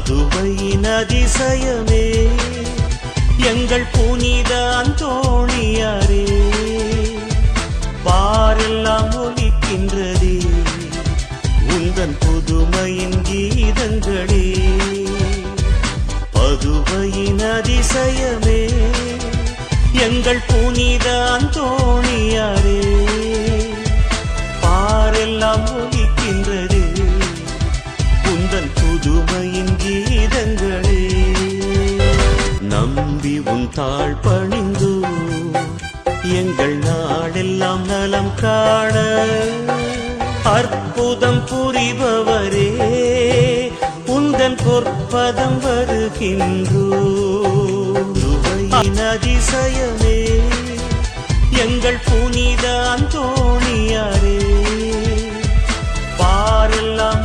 பதுவையின் அதிசயமே எங்கள் புனித அந்தோணியாரே, பாரெல்லாம் ஒலிக்கின்றதே உந்தன் புதுமையின் கீதங்களே. பதுவையின் அதிசயமே எங்கள் புனித அந்தோணியாரே, பாரெல்லாம் ஒலிக்கின்றதே உந்தன் புதுமையின் கீதங்களே. நம்பி உன் தாழ் பணிந்து எங்கள் நாடெல்லாம் நலம் காண அற்புதம் புரிபவரே, உந்தன் பொற்பதம் வருகின்றோம். பதுவையின் அதிசயமே எங்கள் புனித அந்தோணியாரே, பாரெல்லாம்